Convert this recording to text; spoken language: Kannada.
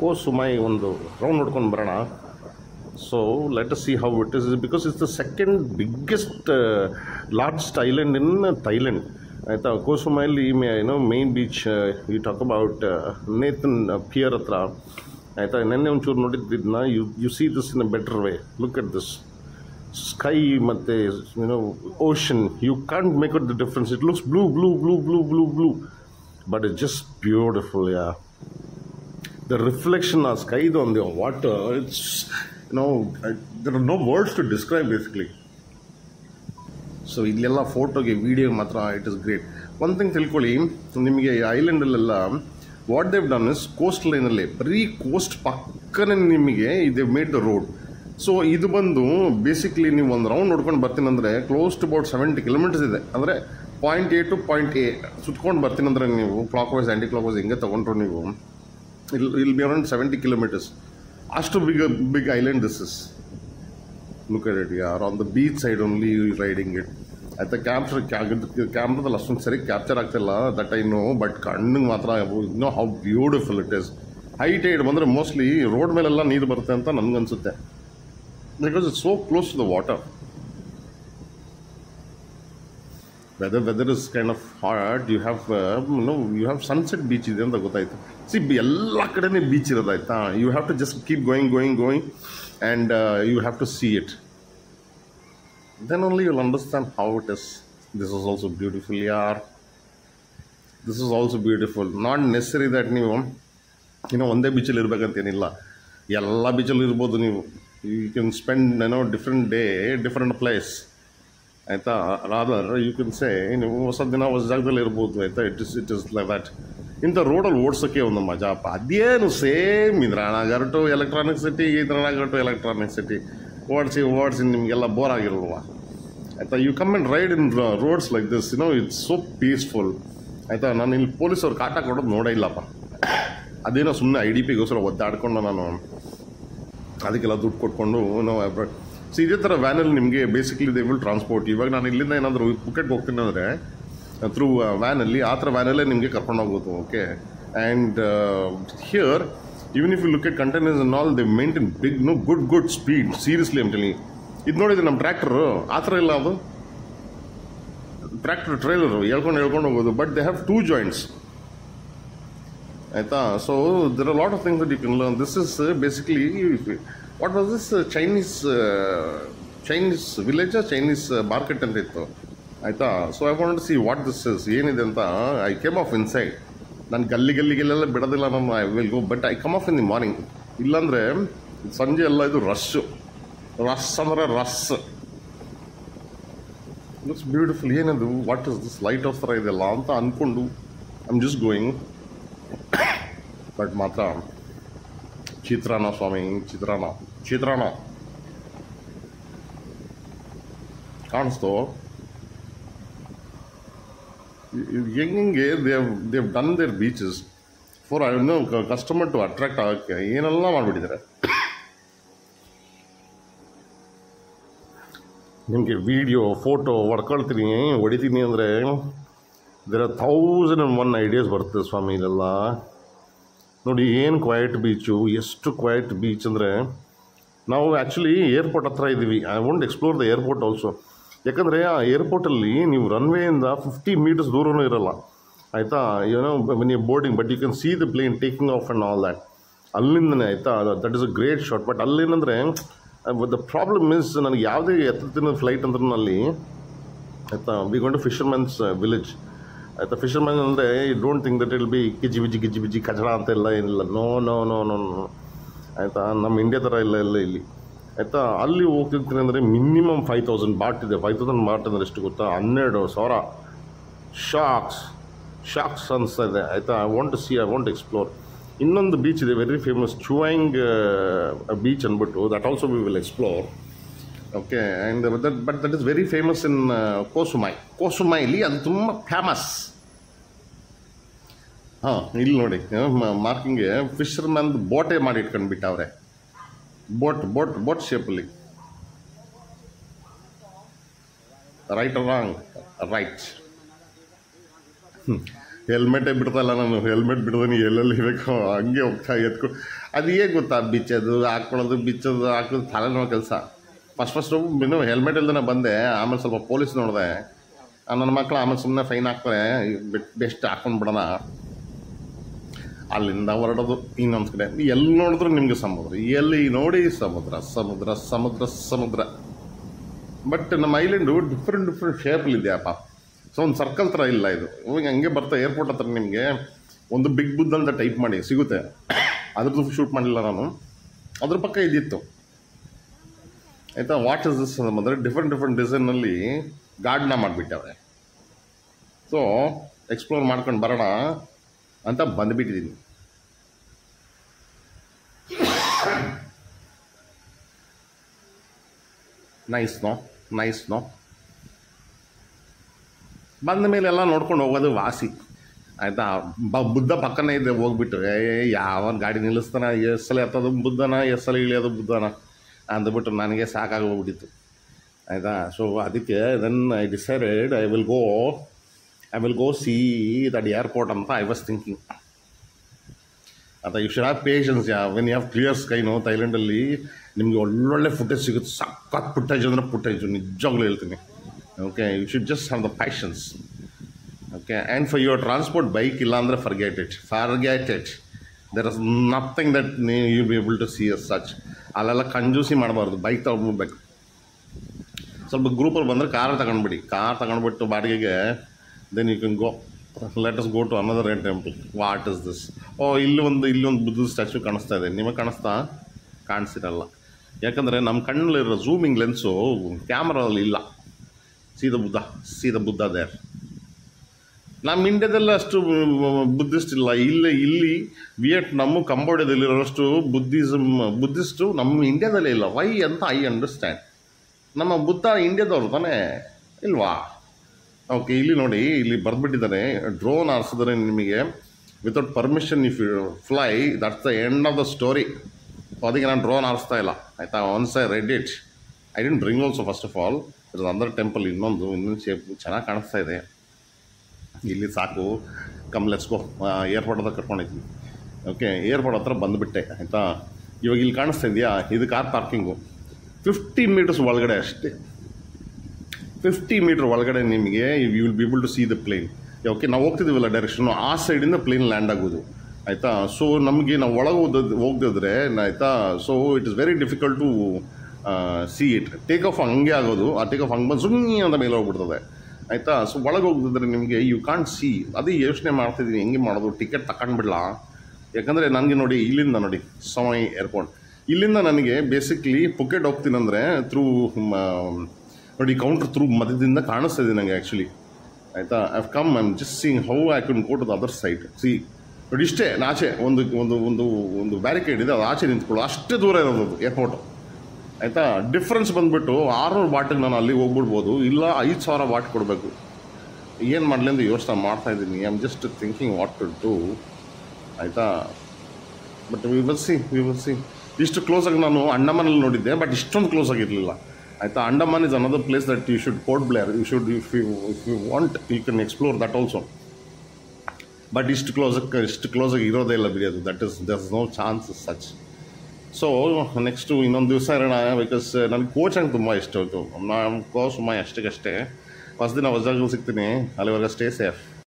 ಕೋಸುಮೈ ಒಂದು ರೌಂಡ್ ನೋಡ್ಕೊಂಡು ಬರೋಣ. So let us see how it is because it's the second biggest largest island in Thailand. ಆಯಿತಾ, ಕೋಸುಮೈಲಿ main beach you talk about Nathon pier ಹತ್ರ. ಆಯಿತಾ, ನೆನ್ನೆ ಒಂಚೂರು ನೋಡಿದ್ದನ್ನ you see this in a better way. Look at this sky ಮತ್ತು ocean. You can't make out the difference. It looks blue blue blue blue blue blue but it's just beautiful. Yeah, the reflection of sky on the water, it's there are no words to describe basically. So illella photo ge video matra it is great. One thing tilkoli nimige island allella what they've done is coastline alle bari coast pakkane nimige they made the road. So idu bandu basically ನೀವು ಒಂದು ರೌಂಡ್ ನೋಡ್ಕೊಂಡು ಬರ್ತೀನಿ ಅಂದರೆ ಕ್ಲೋಸ್ ಟು ಅಬೌಟ್ 70 ಕಿಲೋಮೀಟರ್ಸ್ ಇದೆ. ಅಂದರೆ point A to point A ಸುತ್ಕೊಂಡು ಬರ್ತೀನಿ ಅಂದರೆ ನೀವು clockwise anticlockwise ಹೆಂಗೆ ತೊಗೊಂಡ್ರು ನೀವು ಇಲ್ ಬಿ ಅರೌಂಡ್ 70 ಕಿಲೋಮೀಟರ್ಸ್. ಅಷ್ಟು big island this is. Look at it ಯಾರ್ on the beach side only riding it. ಆಯ್ತಾ, ಕ್ಯಾಮ್ರಾದಲ್ಲಿ ಅಷ್ಟೊಂದು ಸರಿ ಕ್ಯಾಪ್ಚರ್ ಆಗ್ತಿಲ್ಲ ದಟ್ ಐ ನೋ, ಬಟ್ ಕಣ್ಣಿಗೆ ಮಾತ್ರ how beautiful it is. High tide ಬಂದರೆ ಮೋಸ್ಟ್ಲಿ ರೋಡ್ ಮೇಲೆಲ್ಲ ನೀರು ಬರುತ್ತೆ ಅಂತ ನನಗನ್ಸುತ್ತೆ, because it's so close to the water. Weather is kind of hot. You have you have sunset beach ಇದೆ ಅಂತ ಗೊತ್ತಾಯ್ತು. ಸಿ ಎಲ್ಲ ಕಡೆನೇ ಬೀಚ್ ಇರೋದಾಯ್ತಾ. You have to just keep going and you have to see it. Then only you'll understand how it is. This is also beautiful, yaar. This is also beautiful. Not necessary that ನೀವು ಒಂದೇ ಬೀಚಲ್ಲಿ ಇರಬೇಕಂತೇನಿಲ್ಲ, ಎಲ್ಲ ಬೀಚಲ್ಲಿ ಇರ್ಬೋದು ನೀವು. You can spend different day, different place. ಆಯಿತಾ, ರಾದರ್ ಯು ಕ್ಯಾನ್ ಸೇ ನೀವು ಹೊಸ ದಿನ ಹೊಸ ಜಾಗದಲ್ಲಿ ಇರ್ಬೋದು. ಆಯಿತಾ, ಇಟ್ ಇಸ್ ಲೈಕ್ ದ್ಯಾಟ್. ಇಂಥ ರೋಡಲ್ಲಿ ಓಡಿಸೋಕ್ಕೆ ಒಂದು ಮಜಾಪ. ಅದೇನು same Indiranagar to electronic city, Indiranagar to electronic city ಓಡಿಸಿ ನಿಮಗೆಲ್ಲ ಬೋರ್ ಆಗಿರಲ್ವ. ಆಯಿತಾ, you come and ride in roads like this. It's so peaceful. ಆಯಿತಾ, ನಾನು ಇಲ್ಲಿ ಪೊಲೀಸವ್ರು ಕಾಟ ಕೊಡೋದು ನೋಡೇ ಇಲ್ಲಪ್ಪ. ಅದೇನೋ ಸುಮ್ಮನೆ IDPಗೋಸ್ಕರ ಒದ್ದಾಡ್ಕೊಂಡು ನಾನು ಅದಕ್ಕೆಲ್ಲ ದುಡ್ಡು ಕೊಟ್ಕೊಂಡು ಸೊ ಇದೇ ಥರ ವ್ಯಾನಲ್ಲಿ ನಿಮಗೆ ಬೇಸಿಕ್ಲಿ ದೇ ವಿಲ್ ಟ್ರಾನ್ಸ್ಪೋರ್ಟ್. ಇವಾಗ ನಾನು ಇಲ್ಲಿಂದ ಏನಾದರೂ ಪುಕೆಟ್ಗೆ ಹೋಗ್ತೀನಿ ಅಂದರೆ ಥ್ರೂ ವ್ಯಾನಲ್ಲಿ, ಆ ಥರ ವ್ಯಾನಲ್ಲೇ ನಿಮಗೆ ಕರ್ಕೊಂಡು ಹೋಗ್ಬೋದು. Okay, and here even if you look at containers and all they maintain big good speed. Seriously I'm telling. ಇದು ನೋಡಿದ್ರೆ ನಮ್ಮ ಟ್ರ್ಯಾಕ್ಟರು ಆ ಥರ ಇಲ್ಲ, ಅದು ಟ್ರ್ಯಾಕ್ಟರ್ ಟ್ರೈಲರು ಹೇಳ್ಕೊಂಡು ಹೋಗೋದು. But they have 2 joints. ಆಯಿತಾ, so there are lot of things that you can learn. This is basically what was this Chinese village, Chinese market ಅಂತ ಇತ್ತು. ಆಯಿತಾ, so I want to see what this is, ಏನಿದೆ ಅಂತ. I came off inside. ನಾನು ಗಲ್ಲಿಗೆಲ್ಲ ಬಿಡೋದಿಲ್ಲ, ನಾನು I will go, but I come off in the morning. ಇಲ್ಲಾಂದರೆ ಸಂಜೆ ಎಲ್ಲ ಇದು ರಶ್ ಅಂದರೆ ರಸ್. Looks beautiful. ಏನದು, what is this light off ಥರ ಇದೆಲ್ಲ ಅಂತ ಅಂದ್ಕೊಂಡು I am just going. But ಮಾತ್ರ ಚಿತ್ರಾನ್ನ ಸ್ವಾಮಿ, ಚಿತ್ರಾನ್ನ ಕಾಣಿಸ್ತು. ಹೆಂಗೆ they've done their beaches for customer to attract ಆಗೋಕ್ಕೆ ಏನೆಲ್ಲ ಮಾಡಿಬಿಟ್ಟಿದ್ದಾರೆ. ನಿಮಗೆ ವಿಡಿಯೋ ಫೋಟೋ ಹೊಡಿತೀನಿ ಅಂದರೆ ದೇರ್ ಆರ್ 1001 ಐಡಿಯಾಸ್ ಬರ್ತದೆ ಸ್ವಾಮಿ ಇಲ್ಲೆಲ್ಲ. ನೋಡಿ ಏನು ಕ್ವೈಟ್ ಬೀಚು, ಎಷ್ಟು ಕ್ವೈಟ್ ಬೀಚ್ ಅಂದರೆ. ನಾವು ಆ್ಯಕ್ಚುಲಿ ಏರ್ಪೋರ್ಟ್ ಹತ್ರ ಇದ್ದೀವಿ. I want explore the airport also. ಯಾಕಂದರೆ ಆ ಏರ್ಪೋರ್ಟಲ್ಲಿ ನೀವು ರನ್ವೇಯಿಂದ 50 meters ದೂರನೂ ಇರಲ್ಲ. ಆಯಿತಾ, when you boarding, but you can see the plane taking off and all that. ಅಲ್ಲಿಂದನೇ ಆಯಿತಾ, that is a great shot. But ಅಲ್ಲೇನಂದರೆ ದ ಪ್ರಾಬ್ಲಮ್ ಇಸ್, ನನಗೆ ಯಾವುದೇ ಎತ್ತಿನ ಫ್ಲೈಟ್ ಅಂದ್ರೂ ಅಲ್ಲಿ ಆಯಿತಾ, we gone to fishermen's village. ಆಯಿತಾ, ಫಿಶರ್ಮನ್ ಅಂದರೆ you don't think that will be ಗಿಜಿ ಬಿಜಿ ಕಚಡ ಅಂತೆಲ್ಲ ಏನಿಲ್ಲ. ನೋ. ಆಯಿತಾ, ನಮ್ಮ ಇಂಡಿಯಾ ಥರ ಇಲ್ಲ ಇಲ್ಲಿ. ಆಯಿತಾ, ಅಲ್ಲಿ ಹೋಗ್ತಿರ್ತೀನಿ ಅಂದರೆ ಮಿನಿಮಮ್ 5000 ಬಾಟ್ ಇದೆ. 5000 ಬಾಟ್ ಅಂದರೆ ಎಷ್ಟು ಗೊತ್ತಾ, 12,000. ಶಾಕ್ಸ್ ಅನಿಸ್ತಾ ಇದೆ. ಆಯಿತಾ, ಐ ವಾಂಟ್ ಎಕ್ಸ್ಪ್ಲೋರ್. ಇನ್ನೊಂದು ಬೀಚ್ ಇದೆ ವೆರಿ ಫೇಮಸ್, ಚುವಾಂಗ್ ಬೀಚ್ ಅಂದ್ಬಿಟ್ಟು. That also we will explore. Okay, and but that is very famous in ಕೋಸುಮೈಲಿ. ಅದು ತುಂಬ ಫೇಮಸ್. ಹಾಂ, ಇಲ್ಲಿ ನೋಡಿ ಮಾರ್ಕಿಂಗ್ಗೆ ಫಿಶರ್ಮನ್ ಬೋಟೇ ಮಾಡಿ ಇಟ್ಕೊಂಡ್ಬಿಟ್ಟವ್ರೆ. ಬೋಟ್ ಶೇಪಲ್ಲಿ. Right or wrong? ರೈಟ್. ಹೆಲ್ಮೆಟೇ ಬಿಡ್ತಾಯಿಲ್ಲ ನಾನು, ಹೆಲ್ಮೆಟ್ ಬಿಡ್ದೀನಿ ಎಲ್ಲೆಲ್ಲಿ ಬೇಕು ಹಂಗೆ ಹೋಗ್ತಾ ಎತ್ಕೊ. ಅದು ಹೇಗೆ ಗೊತ್ತಾ, ಬಿಚ್ಚೋದು ಹಾಕ್ಕೊಳ್ಳೋದು, ಬಿಚ್ಚೋದು ಹಾಕೋದು ತಲೆನೋ ಕೆಲಸ. ಫಸ್ಟು ಇನ್ನೂ ಹೆಲ್ಮೆಟ್ ಇಲ್ದೇ ಬಂದೆ, ಆಮೇಲೆ ಸ್ವಲ್ಪ ಪೊಲೀಸ್ ನೋಡಿದೆ. ನನ್ನ ಮಕ್ಕಳು ಆಮೇಲೆ ಸುಮ್ಮನೆ ಫೈನ್ ಹಾಕ್ತಾರೆ, ಬೆಸ್ಟ್ ಹಾಕೊಂಡು ಬಿಡೋಣ. ಅಲ್ಲಿಂದ ಹೊರಡೋದು ಇನ್ನೊಂದು ಕಡೆ. ಎಲ್ಲಿ ನೋಡಿದ್ರು ನಿಮಗೆ ಸಮುದ್ರ, ಎಲ್ಲಿ ನೋಡಿ ಸಮುದ್ರ ಸಮುದ್ರ ಸಮುದ್ರ ಸಮುದ್ರ. ಬಟ್ ನಮ್ಮ ಐಲ್ಯಾಂಡು ಡಿಫ್ರೆಂಟ್ ಶೇಪಲ್ಲಿದೆಯಪ್ಪ. ಸೊ ಒಂದು ಸರ್ಕಲ್ ಥರ ಇಲ್ಲ ಇದು. ಇವಾಗ ಹಂಗೆ ಬರ್ತಾ ಏರ್ಪೋರ್ಟ್ ಹತ್ರ ನಿಮಗೆ ಒಂದು ಬಿಗ್ ಬುದ್ಧ ಅಂತ ಟೈಪ್ ಮಾಡಿ ಸಿಗುತ್ತೆ. ಅದ್ರದ್ದು ಶೂಟ್ ಮಾಡಲಿಲ್ಲ ನಾನು, ಅದ್ರ ಪಕ್ಕ ಇದ್ದಿತ್ತು ಆಯಿತಾ. ವಾಟ್ ಇಸ್ ದಿಸ್ ಅಂದರೆ ಡಿಫ್ರೆಂಟ್ ಡಿಸೈನಲ್ಲಿ ಗಾರ್ಡನ್ನ ಮಾಡಿಬಿಟ್ಟವ್ರೆ. ಸೊ ಎಕ್ಸ್ಪ್ಲೋರ್ ಮಾಡ್ಕೊಂಡು ಬರೋಣ ಅಂತ ಬಂದುಬಿಟ್ಟಿದ್ದೀನಿ. ನೈಸ್ ನೋ ಬಂದ ಮೇಲೆ ಎಲ್ಲ ನೋಡ್ಕೊಂಡು ಹೋಗೋದು ವಾಸಿ ಆಯಿತಾ. ಬುದ್ಧ ಪಕ್ಕನೇ ಇದೆ, ಹೋಗ್ಬಿಟ್ಟು ಯಾವ ಗಾಡಿ ನಿಲ್ಲಿಸ್ತಾನ, ಎಷ್ಟು ಸಲ ಎತ್ತೋದು ಬುದ್ಧನ, ಎಷ್ಟು ಸಲ ಇಳಿಯೋದು ಬುದ್ಧನ ಅಂದ್ಬಿಟ್ಟು ನನಗೆ ಸಾಕಾಗಿ ಹೋಗ್ಬಿಟ್ಟಿತ್ತು ಆಯಿತಾ. ಸೊ ಅದಕ್ಕೆ then I decided I will go see that airport ಅಂತ ಐ ವಾಸ್ ಥಿಂಕಿಂಗ್. ಅಥವಾ you should have patience. When you have clear sky ಥೈಲ್ಯಾಂಡಲ್ಲಿ ನಿಮಗೆ ಒಳ್ಳೊಳ್ಳೆ ಫುಟೇಜ್ ಸಿಗುತ್ತೆ. ಸಖತ್ ಫುಟೇಜ್ ಅಂದರೆ ಫುಟೇಜು, ನಿಜವಾಗ್ಲೂ ಹೇಳ್ತೀನಿ. Okay, you should just have the passions. Okay, and for your transport bike ಇಲ್ಲ ಅಂದರೆ forget it. There is nothing that you be able to see as such. ಅಲ್ಲೆಲ್ಲ ಕಂಜೂಸಿ ಮಾಡಬಾರ್ದು, ಬೈಕ್ ತೊಗೊಂಡ್ಬಿಡ್ಬೇಕು. ಸ್ವಲ್ಪ ಗ್ರೂಪಲ್ಲಿ ಬಂದರೆ ಕಾರ್ ತಗೊಂಡ್ಬಿಟ್ಟು ಬಾಡಿಗೆಗೆ, then you can go. Let us go to another temple. What is this? ಇಲ್ಲಿ ಒಂದು ಬುದ್ಧ ಸ್ಟ್ಯಾಚ್ಯೂ ಕಾಣಿಸ್ತಾ ಇದೆ. ನಿಮಗೆ ಕಾಣಿಸಿರಲ್ಲ, ಯಾಕಂದರೆ ನಮ್ಮ ಕಣ್ಣಲ್ಲಿರೋ ಝೂಮಿಂಗ್ ಲೆನ್ಸು ಕ್ಯಾಮ್ರಲ್ಲಿ ಇಲ್ಲ. See the Buddha there. ನಮ್ಮ ಇಂಡಿಯಾದಲ್ಲ ಅಷ್ಟು ಬುದ್ಧಿಸ್ಟ್ ಇಲ್ಲ. ಇಲ್ಲಿ ವಿಯೆಟ್ನಾಮು, ಕಂಬೋಡಿಯಾದಲ್ಲಿರೋಷ್ಟು ಬುದ್ಧಿಸ್ಟು ನಮ್ಮ ಇಂಡಿಯಾದಲ್ಲೇ ಇಲ್ಲ. ವೈ ಅಂತ ಐ ಅಂಡರ್ಸ್ಟ್ಯಾಂಡ್. ನಮ್ಮ ಬುದ್ಧ ಇಂಡಿಯಾದವ್ರು ತಾನೇ ಇಲ್ವಾ? ಓಕೆ, ಇಲ್ಲಿ ನೋಡಿ, ಇಲ್ಲಿ ಬರೆದ್ಬಿಟ್ಟಿದ್ದಾರೆ, ಡ್ರೋನ್ ಹಾರಿಸಿದ್ರೆ ನಿಮಗೆ without permission if you fly, that's the end of the story. So ಅದಕ್ಕೆ ನಾನು ಡ್ರೋನ್ ಹಾರಿಸ್ತಾ ಇಲ್ಲ ಆಯಿತಾ. Once I read it, I didn't bring also. First of all it's under temple. ಇನ್ನೊಂದು ಶೇಪ್ ಚೆನ್ನಾಗಿ ಕಾಣಿಸ್ತಾ ಇದೆ. ಇಲ್ಲಿ ಸಾಕು, ಕಮ್ ಲೆಟ್ಸ್ ಗೋ. ಏರ್ಪೋರ್ಟ್ ಹತ್ರ ಕರ್ಕೊಂಡಿದ್ವಿ. ಓಕೆ, ಏರ್ಪೋರ್ಟ್ ಹತ್ರ ಬಂದುಬಿಟ್ಟೆ ಆಯಿತಾ. ಇವಾಗ ಇಲ್ಲಿ ಕಾಣಿಸ್ತಾ ಇದೆಯಾ, ಇದು ಕಾರ್ ಪಾರ್ಕಿಂಗು. 15 ಮೀಟರ್ಸ್ ಒಳಗಡೆ ಅಷ್ಟೇ. 50 ಮೀಟ್ರ್ ಒಳಗಡೆ ನಿಮಗೆ you will be able to see the plane. Okay, ನಾವು ಹೋಗ್ತಿದ್ದೀವಲ್ಲ ಡೈರೆಕ್ಷನು, ಆ ಸೈಡಿಂದ ಪ್ಲೇನ್ ಲ್ಯಾಂಡ್ ಆಗೋದು ಆಯಿತಾ. ಸೊ ನಮಗೆ ನಾವು ಒಳಗೆ ಹೋಗದಿದ್ರೆ ಆಯಿತಾ, so it is very difficult to see it. Take off ಹಂಗೆ ಆಗೋದು. ಆ ಟೇಕ್ ಆಫ್ ಹಂಗೆ ಬಂದು ಸುಮ್ಮನೆ ಅಂತ ಮೇಲೆ ಹೋಗ್ಬಿಡ್ತದೆ ಆಯಿತಾ. ಸೊ ಒಳಗೆ ಹೋಗಿದ್ರೆ ನಿಮಗೆ ಯು ಕಾಂಟ್ ಸಿ. ಅದೇ ಯೋಚನೆ ಮಾಡ್ತಿದ್ದೀನಿ, ಹೆಂಗೆ ಮಾಡೋದು, ಟಿಕೆಟ್ ತಗೊಂಡ್ಬಿಡ್ಲಾ. ಯಾಕಂದರೆ ನನಗೆ ನೋಡಿ, ಇಲ್ಲಿಂದ ನೋಡಿ ಸಮೈ ಏರ್ಪೋರ್ಟ್, ಇಲ್ಲಿಂದ ನನಗೆ ಬೇಸಿಕ್ಲಿ ಪುಕೆಟ್ ಹೋಗ್ತೀನಂದರೆ ಥ್ರೂ ನೋಡಿ ಕೌಂಟ್ರ್ ಥ್ರೂ ಮಧ್ಯದಿಂದ ಕಾಣಿಸ್ತಾ ಇದೆ ನನಗೆ ಆ್ಯಕ್ಚುಲಿ ಆಯಿತಾ. I have come, I am just seeing how I can go to the other side. See ನೋಡಿ, ಇಷ್ಟೇ ಆಚೆ ಒಂದು ಬ್ಯಾರಿಕೇಡ್ ಇದೆ, ಅದು ಆಚೆ ನಿಂತ್ಕೊಳ್ಳೋ ಅಷ್ಟೇ ದೂರ ಇರೋದು ಏರ್ಪೋರ್ಟು ಆಯಿತಾ. ಡಿಫ್ರೆನ್ಸ್ ಬಂದುಬಿಟ್ಟು 600 ಬಾಟಿಗೆ ನಾನು ಅಲ್ಲಿಗೆ ಹೋಗ್ಬಿಡ್ಬೋದು, ಇಲ್ಲ 5,000 ಬಾಟ್ ಕೊಡಬೇಕು. ಏನು ಮಾಡಲಿ ಅಂತ ಯೋಚನೆ ಮಾಡ್ತಾಯಿದ್ದೀನಿ. I am just thinking what to do ಆಯಿತಾ. But we will see. ಇಷ್ಟು ಕ್ಲೋಸಾಗಿ ನಾನು ಅಂಡಮಾನಲ್ಲಿ ನೋಡಿದ್ದೆ, ಬಟ್ ಇಷ್ಟೊಂದು ಕ್ಲೋಸ್ ಆಗಿರಲಿಲ್ಲ ಆಯಿತಾ. Andaman is another place that you should Port Blair. You should if you want you can explore that also. But ಇಷ್ಟು ಕ್ಲೋಸಾಗಿ ಇರೋದೇ ಇಲ್ಲ ಬಿಡಿ ಅದು. There is no chance such. So next ಇನ್ನೊಂದು ದಿವಸ ಇರೋಣ. ಬಿಕಾಸ್ ನನಗೆ ಕೋಚ್ ಹಂಗೆ ತುಂಬ ಇಷ್ಟ ಆಯಿತು. ನಾನು ಕೋಚ್ ಸುಮ್ಮ ಅಷ್ಟಕ್ಕಷ್ಟೇ. ಫಸ್ಟ್ ದಿನ ಹೊಸದಾಗಿ ಸಿಗ್ತೀನಿ. ಅಲ್ಲಿವರೆಗೆ ಸ್ಟೇ ಸೇಫ್.